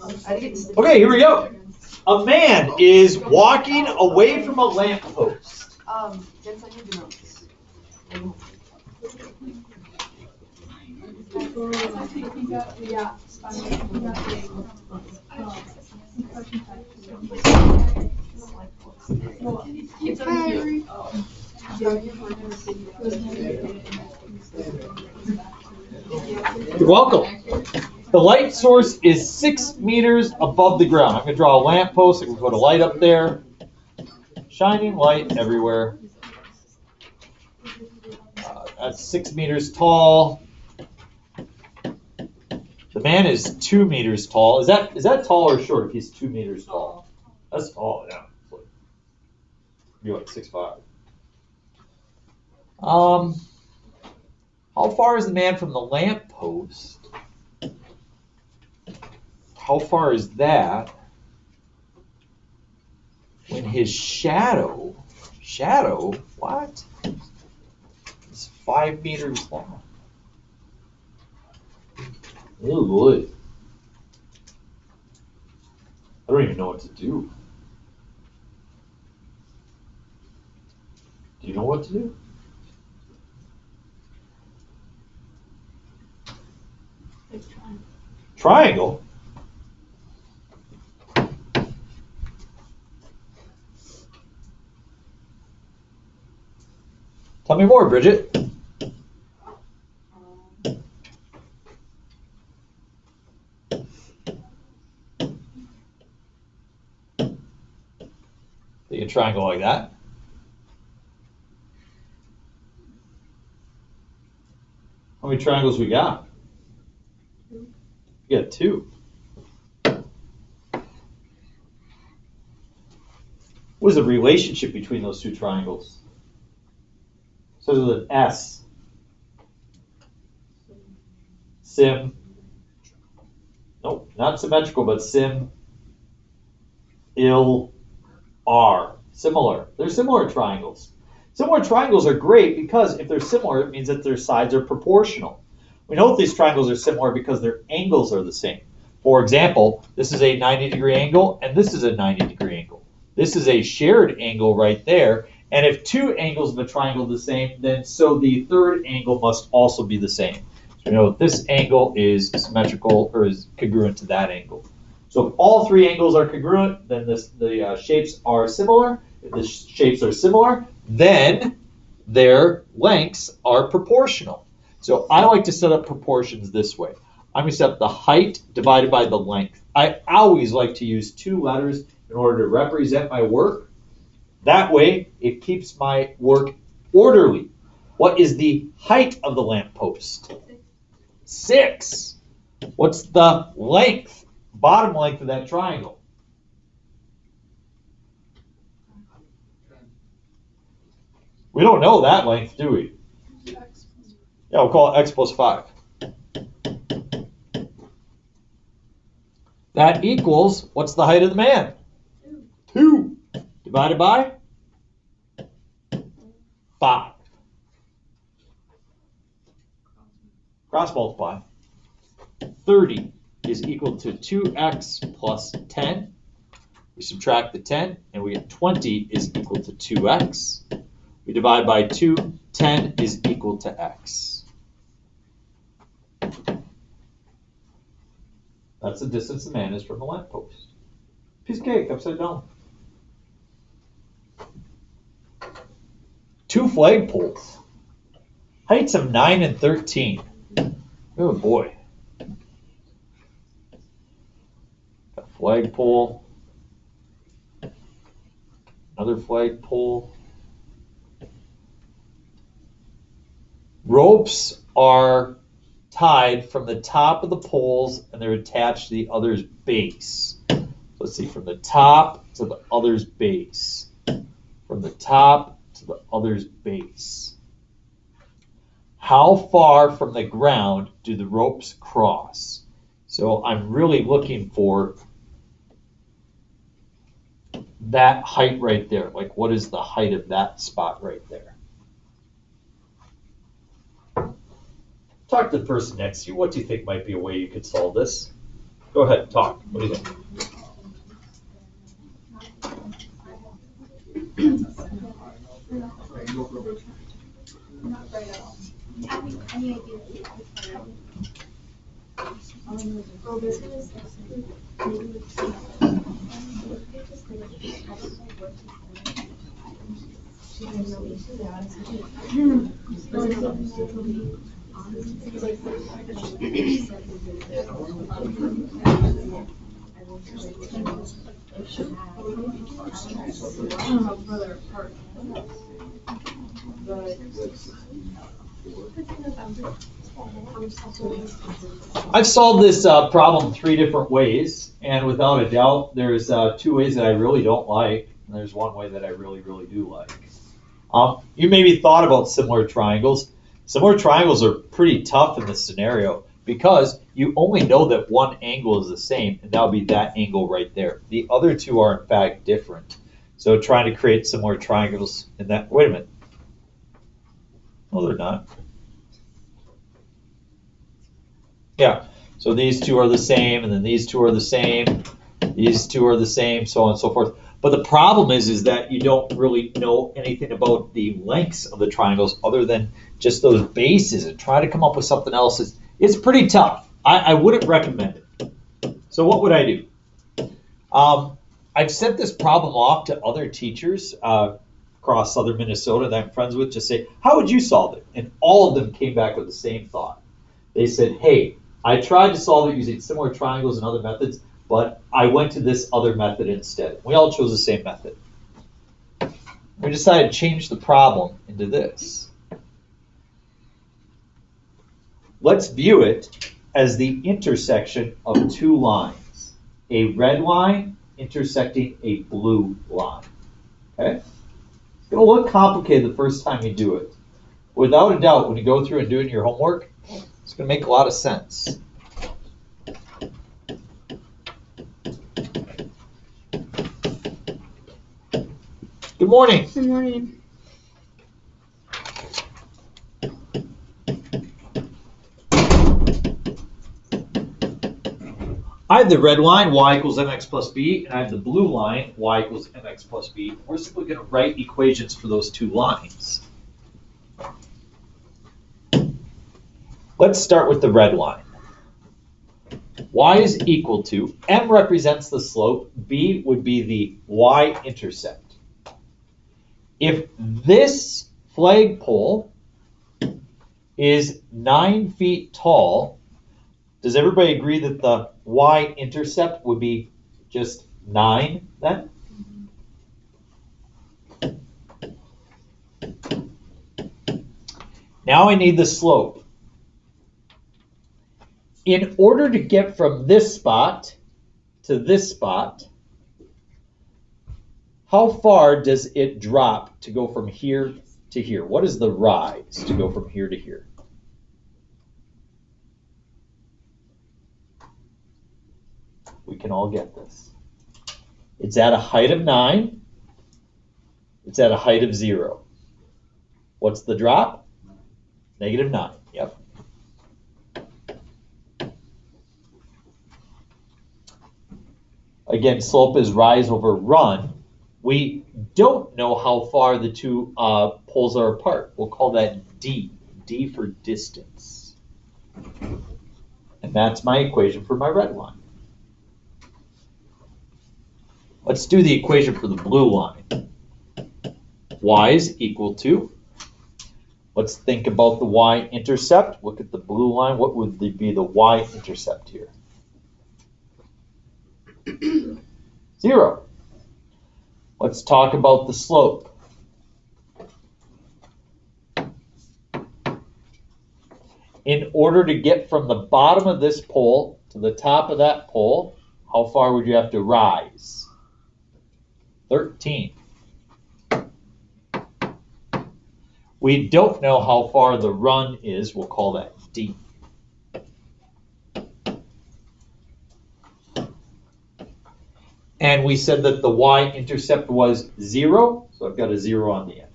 Okay, here we go. A man is walking away from a lamppost. You're welcome. The light source is 6 meters above the ground. I'm going to draw a lamppost. I'm going to put a light up there. Shining light everywhere. That's 6 meters tall. The man is 2 meters tall. Is that tall or short if he's 2 meters tall? That's tall, yeah. You're like 6'5". How far is the man from the lamppost? How far is that when his shadow, what? It's 5 meters long. Oh boy. I don't even know what to do. Do you know what to do? Triangle? Tell me more, Bridget. You can triangle like that. How many triangles we got? We got 2. What is the relationship between those 2 triangles? Starts with an S. Sim. Nope, not symmetrical, but sim. Il. R. Similar. They're similar triangles. Similar triangles are great because if they're similar, it means that their sides are proportional. We know that these triangles are similar because their angles are the same. For example, this is a 90-degree angle and this is a 90-degree angle. This is a shared angle right there. And if 2 angles of a triangle are the same, then so the third angle must also be the same. So we know that this angle is symmetrical or is congruent to that angle. So if all 3 angles are congruent, then the shapes are similar. If the shapes are similar, then their lengths are proportional. So I like to set up proportions this way. I'm going to set up the height divided by the length. I always like to use 2 letters in order to represent my work. That way, it keeps my work orderly. What is the height of the lamppost? 6. What's the length? Bottom length of that triangle. We don't know that length, do we? Yeah, we'll call it x plus 5. That equals, what's the height of the man? 2. Divided by 5. Cross multiply. 30 is equal to 2x plus 10. We subtract the 10 and we get 20 is equal to 2x. We divide by 2, 10 is equal to x. That's the distance the man is from the lamppost. Piece of cake upside down. 2 flagpoles. Heights of 9 and 13. Oh boy. A flagpole. Another flagpole. Ropes are tied from the top of the poles and they're attached to the other's base. So let's see, from the top to the other's base. From the top to the other's base. How far from the ground do the ropes cross? So I'm really looking for that height right there. Like, what is the height of that spot right there? Talk to the person next to you. What do you think might be a way you could solve this? Go ahead, talk. What do you think? I've solved this problem 3 different ways, and without a doubt, there's 2 ways that I really don't like, and there's 1 way that I really, really do like. You maybe thought about similar triangles. Similar triangles are pretty tough in this scenario because you only know that one angle is the same, and that'll be that angle right there. The other 2 are in fact different. So trying to create similar triangles in that, wait a minute. No, they're not. Yeah, so these 2 are the same, and then these 2 are the same, these 2 are the same, so on and so forth. But the problem is that you don't really know anything about the lengths of the triangles other than just those bases, and try to come up with something else. It's pretty tough. I wouldn't recommend it. So what would I do? I've sent this problem off to other teachers across southern Minnesota that I'm friends with, just say, how would you solve it? And all of them came back with the same thought. They said, hey, I tried to solve it using similar triangles and other methods, but I went to this other method instead. We all chose the same method. We decided to change the problem into this. Let's view it as the intersection of 2 lines. A red line intersecting a blue line. Okay? It's going to look complicated the first time you do it. Without a doubt, when you go through and doing your homework, it's going to make a lot of sense. Good morning. Good morning. I have the red line, y equals mx plus b, and I have the blue line, y equals mx plus b. We're simply going to write equations for those 2 lines. Let's start with the red line. Y is equal to, m represents the slope, b would be the y-intercept. If this flagpole is 9 feet tall, does everybody agree that the y-intercept would be just 9 then? Now I need the slope. In order to get from this spot to this spot, how far does it drop to go from here to here? What is the rise to go from here to here? We can all get this. It's at a height of 9. It's at a height of 0. What's the drop? Negative 9. Yep. Again, slope is rise over run. We don't know how far the 2 poles are apart. We'll call that D. D for distance. And that's my equation for my red line. Let's do the equation for the blue line. Y is equal to, let's think about the y-intercept. Look at the blue line. What would be the y-intercept here? 0. Let's talk about the slope. In order to get from the bottom of this pole to the top of that pole, how far would you have to rise? 13. We don't know how far the run is. We'll call that D. And we said that the y-intercept was 0, so I've got a 0 on the end.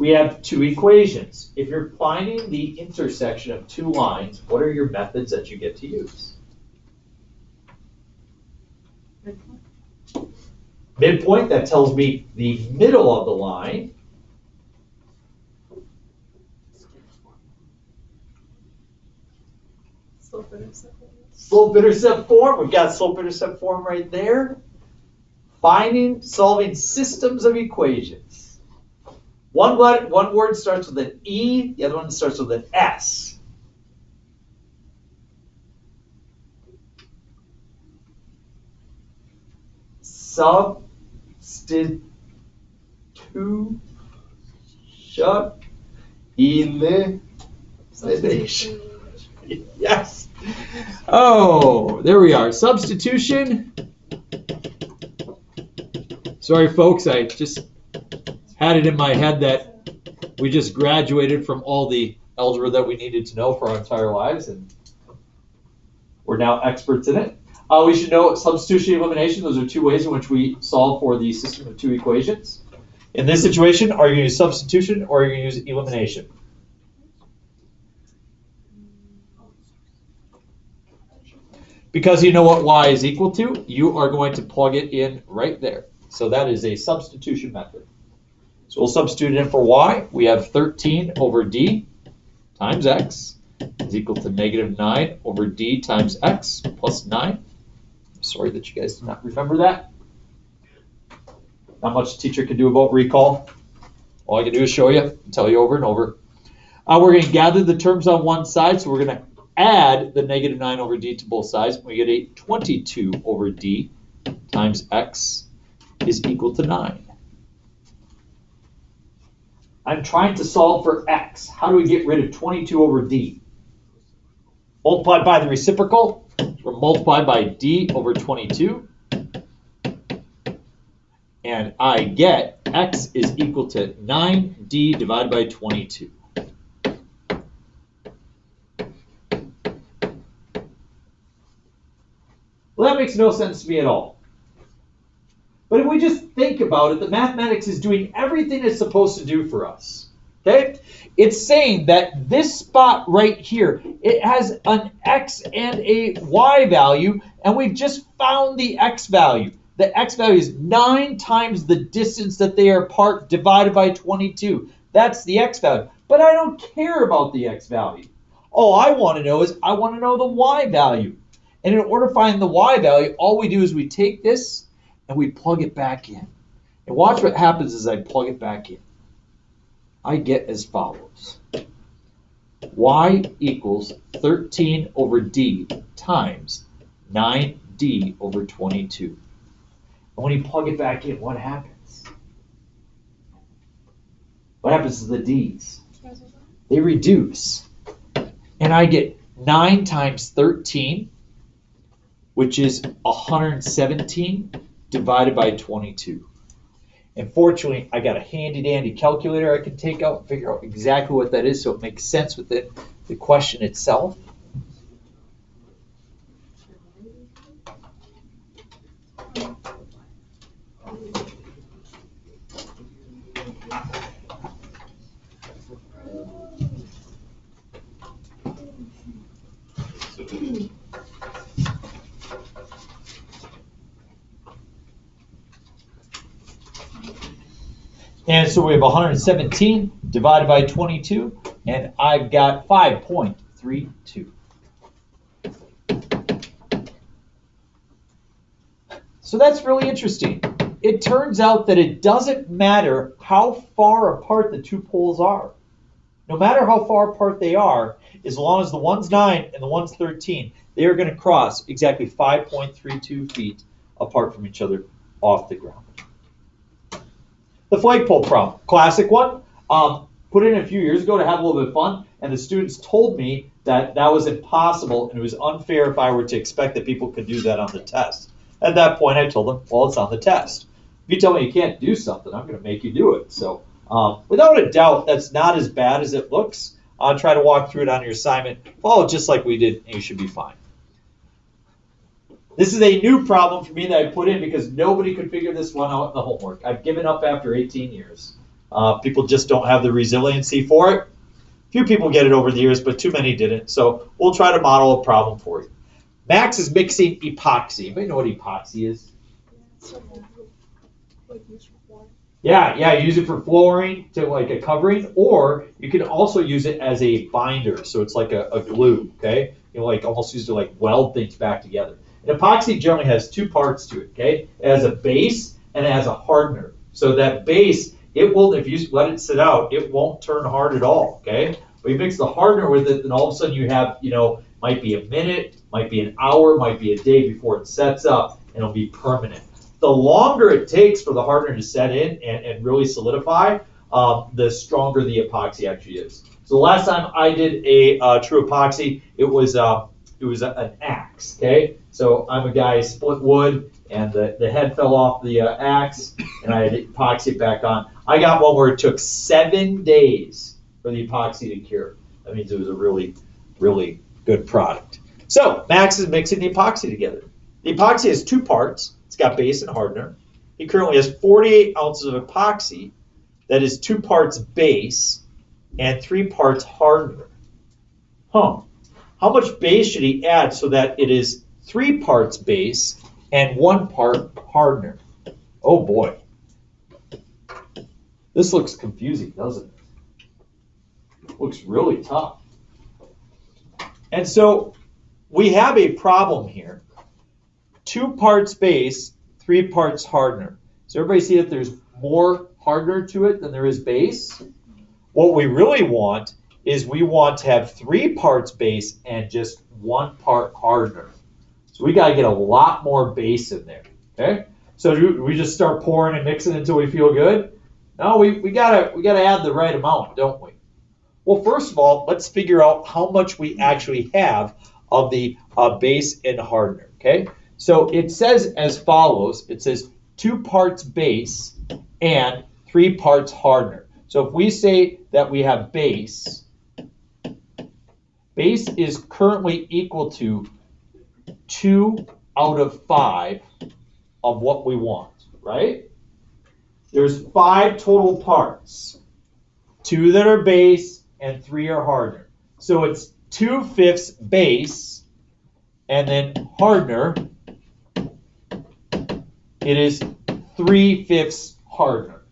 We have two equations. If you're finding the intersection of two lines, what are your methods that you get to use? Midpoint, that tells me the middle of the line. Slope-intercept form. We've got slope-intercept form right there. Solving systems of equations. One word starts with an E, the other one starts with an S. Substitution. Elimination. Yes. Oh, there we are. Substitution. Sorry, folks, I just had it in my head that we just graduated from all the algebra that we needed to know for our entire lives, and we're now experts in it. We should know substitution and elimination. Those are two ways in which we solve for the system of two equations. In this situation, are you going to use substitution or are you going to use elimination? Because you know what y is equal to, you are going to plug it in right there. So that is a substitution method. So we'll substitute it in for y. We have 13 over d times x is equal to negative 9 over d times x plus 9. Sorry that you guys did not remember that. Not much a teacher can do about recall. All I can do is show you and tell you over and over. We're going to gather the terms on one side, so we're going to add the negative 9 over d to both sides. We get a 22 over d times x is equal to 9. I'm trying to solve for x. How do we get rid of 22 over d? Multiply by the reciprocal, or multiply by d over 22. And I get x is equal to 9d divided by 22. Well, that makes no sense to me at all. But if we just think about it, the mathematics is doing everything it's supposed to do for us. Okay? It's saying that this spot right here, it has an x and a y value, and we've just found the x value. The x value is 9 times the distance that they are apart divided by 22. That's the x value. But I don't care about the x value. All I want to know is I want to know the y value. And in order to find the y value, all we do is we take this and we plug it back in. And watch what happens as I plug it back in. I get as follows. Y equals 13 over d times 9d over 22. And when you plug it back in, what happens? What happens to the d's? They reduce. And I get 9 times 13, which is 117 divided by 22. And fortunately, I got a handy-dandy calculator I can take out and figure out exactly what that is so it makes sense with the question itself. And so we have 117 divided by 22, and I've got 5.32. So that's really interesting. It turns out that it doesn't matter how far apart the two poles are. No matter how far apart they are, as long as the one's 9 and the one's 13, they are going to cross exactly 5.32 feet apart from each other off the ground. The flagpole problem, classic one. Put in a few years ago to have a little bit of fun, and the students told me that that was impossible and it was unfair if I were to expect that people could do that on the test. At that point, I told them, well, it's on the test. If you tell me you can't do something, I'm going to make you do it. So without a doubt, that's not as bad as it looks. I'll try to walk through it on your assignment. Follow it just like we did, and you should be fine. This is a new problem for me that I put in because nobody could figure this one out in the homework. I've given up after 18 years. People just don't have the resiliency for it. Few people get it over the years, but too many didn't. So we'll try to model a problem for you. Max is mixing epoxy. Anybody know what epoxy is? Yeah, use it for flooring to like a covering, or you can also use it as a binder. So it's like a glue, okay? You know, like almost use it to like weld things back together. And epoxy generally has two parts to it, okay? It has a base and it has a hardener. So that base, it will, if you let it sit out, it won't turn hard at all, okay? But you mix the hardener with it, and all of a sudden you have, you know, might be a minute, might be an hour, might be a day before it sets up, and it'll be permanent. The longer it takes for the hardener to set in and really solidify, the stronger the epoxy actually is. So the last time I did a true epoxy, it was an axe, okay? So I'm a guy, split wood, and the head fell off the axe, and I had to epoxy it back on. I got one where it took 7 days for the epoxy to cure. That means it was a really, really good product. So Max is mixing the epoxy together. The epoxy has two parts. It's got base and hardener. He currently has 48 ounces of epoxy. That is 2 parts base and 3 parts hardener. How much base should he add so that it is 3 parts base and 1 part hardener? Oh boy. This looks confusing, doesn't it? Looks really tough. And so we have a problem here. 2 parts base, 3 parts hardener. Does everybody see that there's more hardener to it than there is base? What we really want is we want to have 3 parts base and just 1 part hardener. So we got to get a lot more base in there. Okay? So do we just start pouring and mixing until we feel good? No, we gotta add the right amount, don't we? Well, first of all, let's figure out how much we actually have of the base and hardener. Okay? So it says as follows. It says 2 parts base and 3 parts hardener. So if we say that we have base is currently equal to 2 out of 5 of what we want, right? There's 5 total parts, 2 that are base and 3 are hardener. So it's 2/5 base and then hardener. It is 3/5 hardener.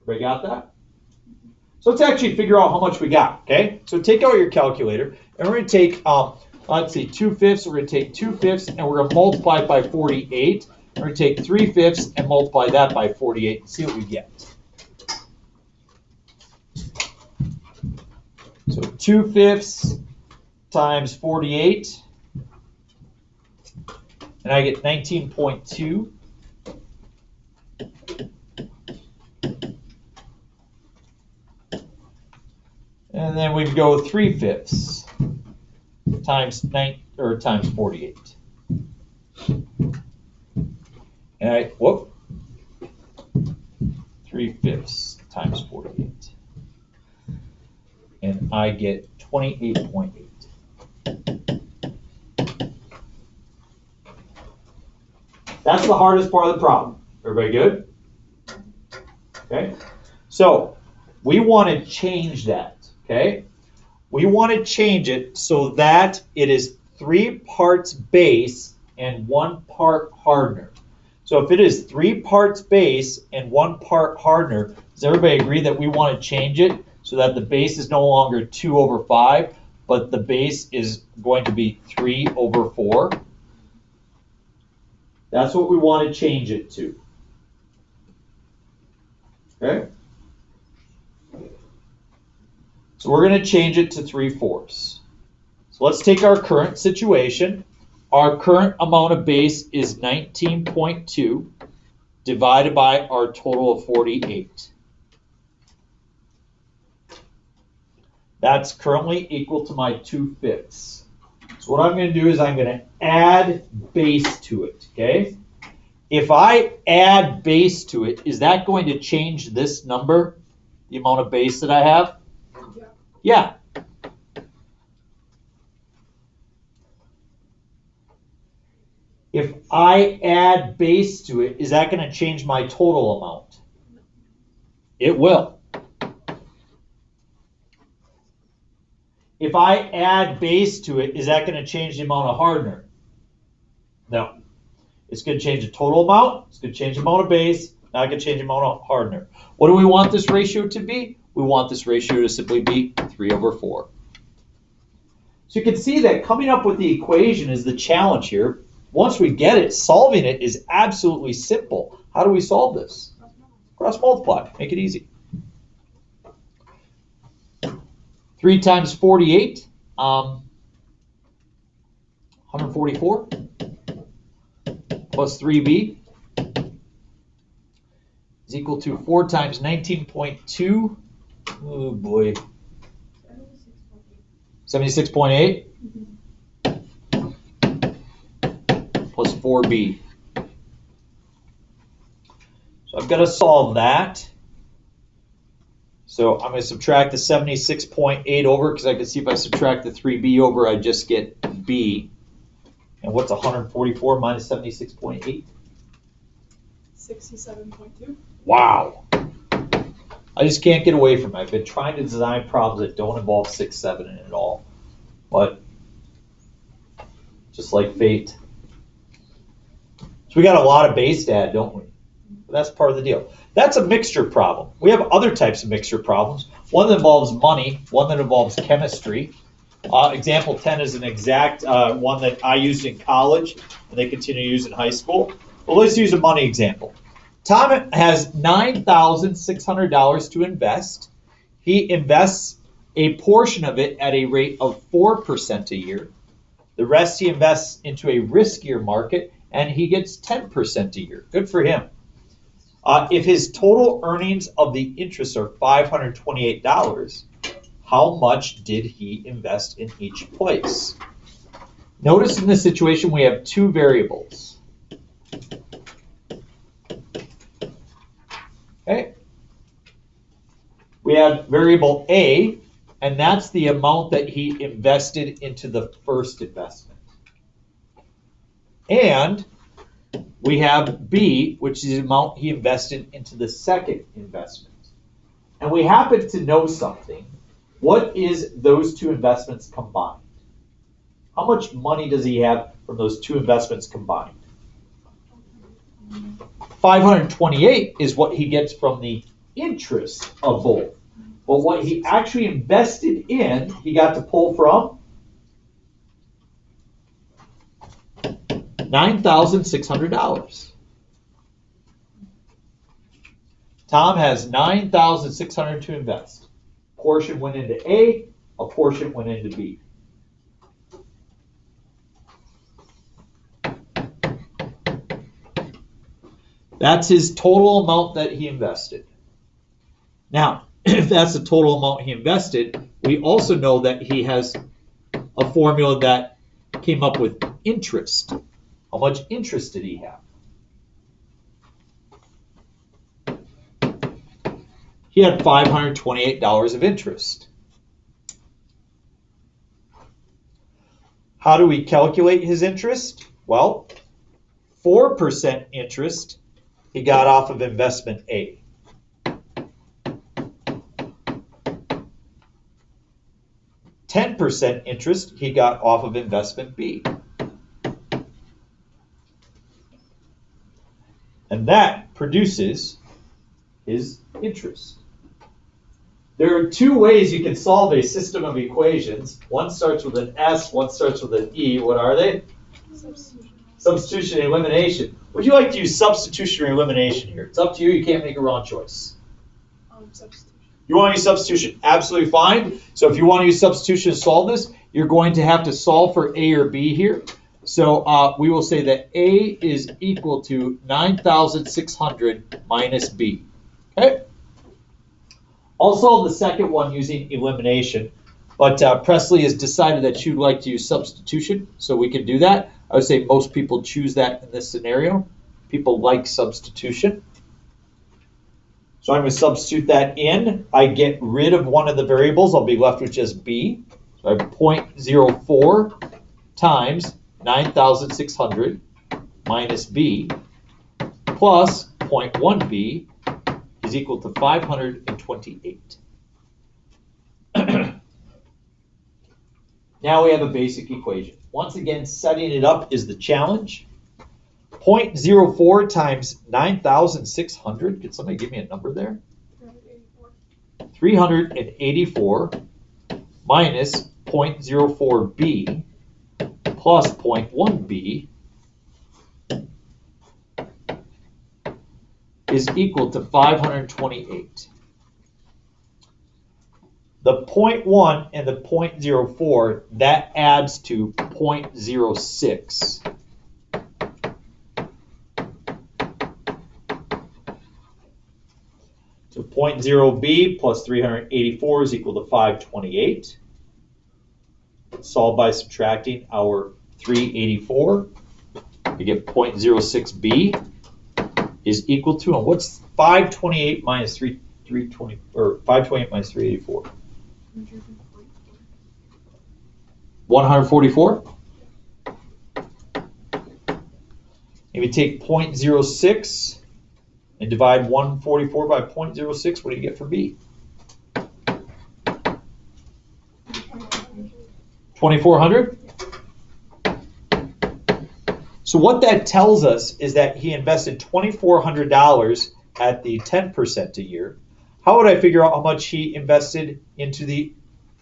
Everybody got that? So let's actually figure out how much we got, okay? So take out your calculator, and we're going to take, let's see, 2/5. We're going to take 2/5, and we're going to multiply it by 48. We're going to take 3/5 and multiply that by 48 and see what we get. So 2/5 times 48, and I get 19.2. And then we go 3/5 times 48. And 3/5 times 48. And I get 28.8. That's the hardest part of the problem. Everybody good? Okay. So we want to change that. Okay. We want to change it so that it is 3 parts base and 1 part hardener. So if it is 3 parts base and 1 part hardener, does everybody agree that we want to change it so that the base is no longer 2/5, but the base is going to be 3/4? That's what we want to change it to. Okay? So we're going to change it to 3/4. So let's take our current situation. Our current amount of base is 19.2 divided by our total of 48. That's currently equal to my 2/5. So what I'm going to do is I'm going to add base to it, okay? If I add base to it, is that going to change this number, the amount of base that I have? Yeah. If I add base to it, is that going to change my total amount? It will. If I add base to it, is that going to change the amount of hardener? No. It's going to change the total amount. It's going to change the amount of base. Not going to change the amount of hardener. What do we want this ratio to be? We want this ratio to simply be 3/4. So you can see that coming up with the equation is the challenge here. Once we get it, solving it is absolutely simple. How do we solve this? Cross multiply. Make it easy. 3 times 48, 144, plus 3b is equal to 4 times 19.2. Oh boy. 76.8 plus 4b. So I've got to solve that. So I'm going to subtract the 76.8 over, because I can see if I subtract the 3b over, I just get b. And what's 144 minus 76.8? 67.2. Wow. I just can't get away from it. I've been trying to design problems that don't involve 6, 7 in it at all. But just like fate. So we got a lot of base to add, don't we? That's part of the deal. That's a mixture problem. We have other types of mixture problems. One that involves money, one that involves chemistry. Example 10 is an exact one that I used in college and they continue to use in high school. But let's use a money example. Tom has $9,600 to invest. He invests a portion of it at a rate of 4% a year. The rest he invests into a riskier market, and he gets 10% a year. Good for him. If his total earnings of the interest are $528, how much did he invest in each place? Notice in this situation we have two variables. Okay. We have variable A, and that's the amount that he invested into the first investment. And we have B, which is the amount he invested into the second investment. And we happen to know something. What is those two investments combined? How much money does he have from those two investments combined? 528 is what he gets from the interest of both. But what he actually invested in, he got to pull from $9,600. Tom has $9,600 to invest. A portion went into A, a portion went into B. That's his total amount that he invested. Now, if that's the total amount he invested, we also know that he has a formula that came up with interest. How much interest did he have? He had $528 of interest. How do we calculate his interest? Well, 4% interest he got off of investment A. 10% interest he got off of investment B. And that produces his interest. There are two ways you can solve a system of equations. One starts with an S, one starts with an E. What are they? Substitution and elimination. Would you like to use substitution or elimination here? It's up to you. You can't make a wrong choice. Substitution. You want to use substitution? Absolutely fine. So if you want to use substitution to solve this, you're going to have to solve for A or B here. So we will say that A is equal to 9,600 minus B. Okay? I'll solve the second one using elimination. But Presley has decided that she'd like to use substitution, so we can do that. I would say most people choose that in this scenario. People like substitution. So I'm going to substitute that in. I get rid of one of the variables. I'll be left with just B. So I have 0.04 times 9,600 minus B plus 0.1B is equal to 528. Now we have a basic equation. Once again, setting it up is the challenge. 0.04 times 9,600. Could somebody give me a number there? 384 minus 0.04b plus 0.1b is equal to 528. The 0.1 and the 0.04, that adds to 0.06. So 0.0b plus 384 is equal to 528. Solve by subtracting our 384. We get 0.06b is equal to, and what's 528 minus 320, or 528 minus 384? 144. If you take 0.06 and divide 144 by 0.06, what do you get for B? 2,400? So what that tells us is that he invested $2,400 at the 10% a year. How would I figure out how much he invested into the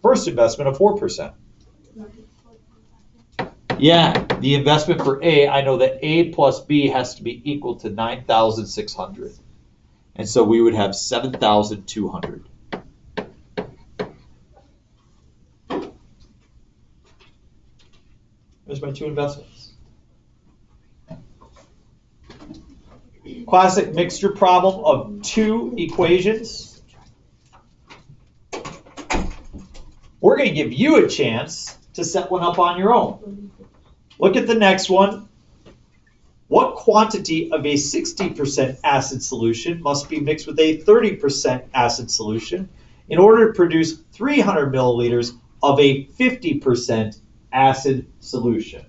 first investment of 4%? Yeah, the investment for A, I know that A plus B has to be equal to 9,600. And so we would have 7,200. There's my two investments. Classic mixture problem of two equations. We're going to give you a chance to set one up on your own. Look at the next one. What quantity of a 60% acid solution must be mixed with a 30% acid solution in order to produce 300 milliliters of a 50% acid solution?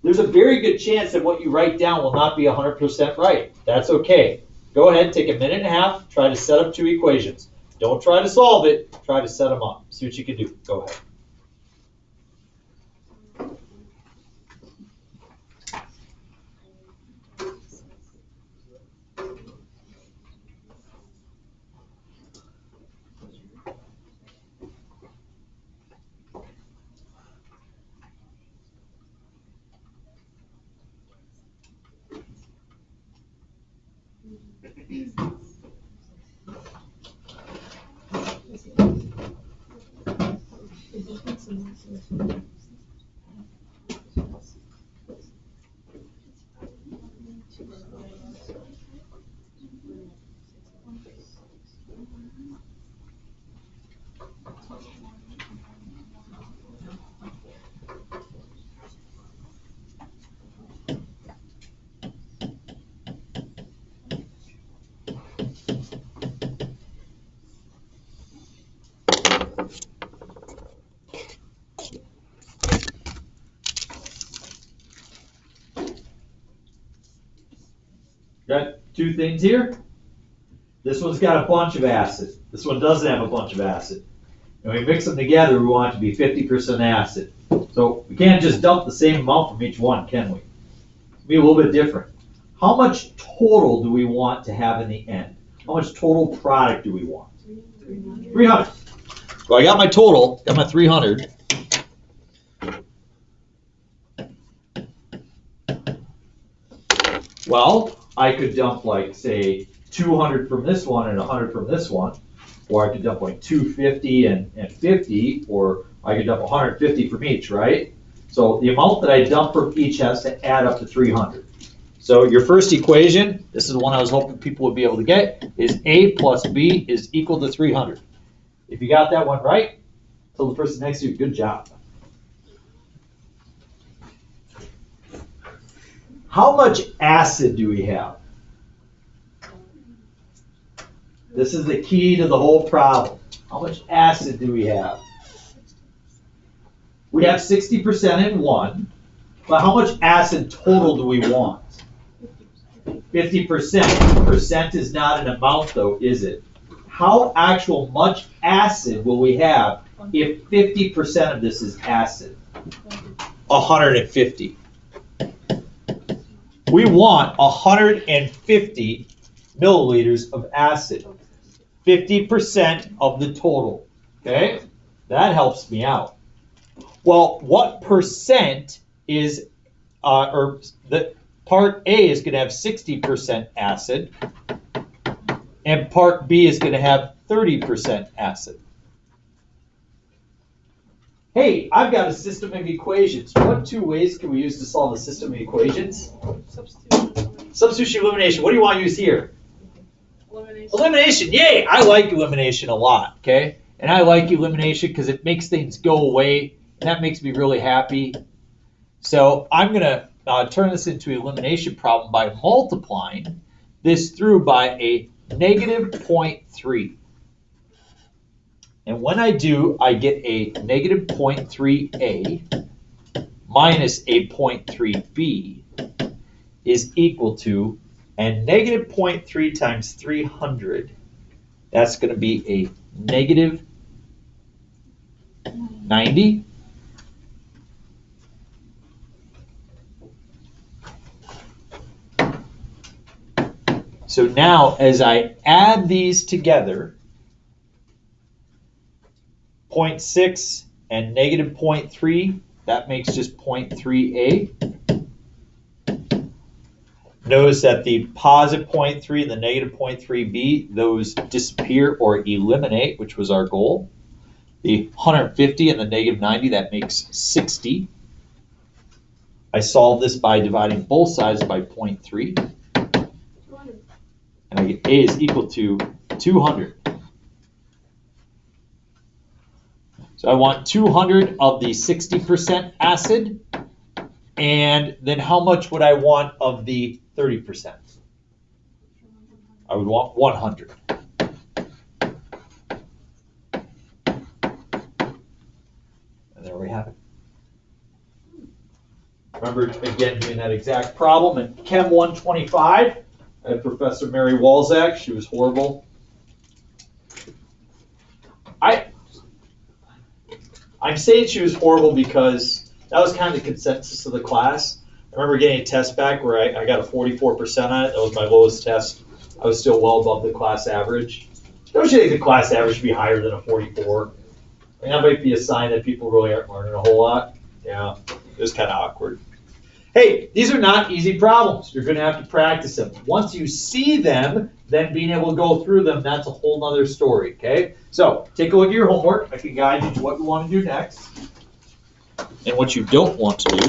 There's a very good chance that what you write down will not be 100% right. That's okay. Go ahead, take a minute and a half, try to set up two equations. Don't try to solve it, try to set them up. See what you can do. Go ahead. Got two things here. This one's got a bunch of acid. This one doesn't have a bunch of acid. And we mix them together, we want it to be 50% acid. So we can't just dump the same amount from each one, can we? It'll be a little bit different. How much total do we want to have in the end? How much total product do we want? 300. So I got my total, got my 300. Well, I could dump like, say, 200 from this one and 100 from this one. Or I could dump like 250 and 50, or I could dump 150 from each, right? So the amount that I dump from each has to add up to 300. So your first equation, this is the one I was hoping people would be able to get, is A plus B is equal to 300. If you got that one right, tell the person next to you, good job. How much acid do we have? This is the key to the whole problem. How much acid do we have? We have 60% in one, but how much acid total do we want? 50%. Percent is not an amount though, is it? How actual much acid will we have if 50% of this is acid? 150. We want 150 milliliters of acid. 50% of the total. Okay? That helps me out. Well, what percent is, the part A is going to have 60% acid, and part B is going to have 30% acid. Hey, I've got a system of equations. What two ways can we use to solve a system of equations? Substitution, elimination. What do you want to use here? Elimination. Elimination. Yay! I like elimination a lot, okay? And I like elimination because it makes things go away, and that makes me really happy. So I'm going to turn this into an elimination problem by multiplying this through by a negative 0.3. And when I do, I get a negative 0.3a minus a 0.3b is equal to, and negative 0.3 times 300, that's going to be a negative 90. So now as I add these together, 0.6 and negative 0.3, that makes just 0.3a. Notice that the positive 0.3 and the negative 0.3b, those disappear or eliminate, which was our goal. The 150 and the negative 90, that makes 60. I solve this by dividing both sides by 0.3. And I get a is equal to 200. So I want 200 of the 60% acid, and then how much would I want of the 30%? I would want 100. And there we have it. Remember, again, doing that exact problem in Chem 125. I had Professor Mary Walzak. She was horrible. I'm saying she was horrible because that was kind of the consensus of the class. I remember getting a test back where I got a 44% on it. That was my lowest test. I was still well above the class average. Don't you think the class average should be higher than a 44? I mean, that might be a sign that people really aren't learning a whole lot. Yeah, it was kind of awkward. Hey, these are not easy problems. You're going to have to practice them. Once you see them, then being able to go through them, that's a whole nother story, okay? So take a look at your homework. I can guide you to what you want to do next and what you don't want to do.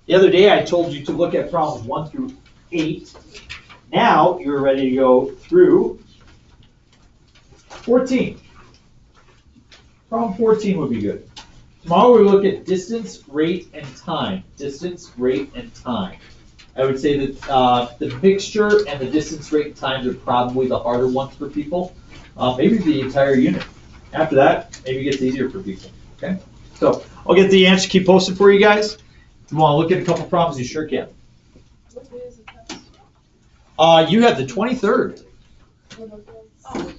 The other day, I told you to look at problems 1 through 8. Now you're ready to go through 14. Problem 14 would be good. Tomorrow we look at distance, rate, and time. Distance, rate, and time. I would say that the mixture and the distance, rate, and times are probably the harder ones for people. Maybe the entire unit. After that, maybe it gets easier for people. Okay? So I'll get the answer key posted for you guys. If you want to look at a couple problems, you sure can. What day is the test? You have the 23rd. Oh.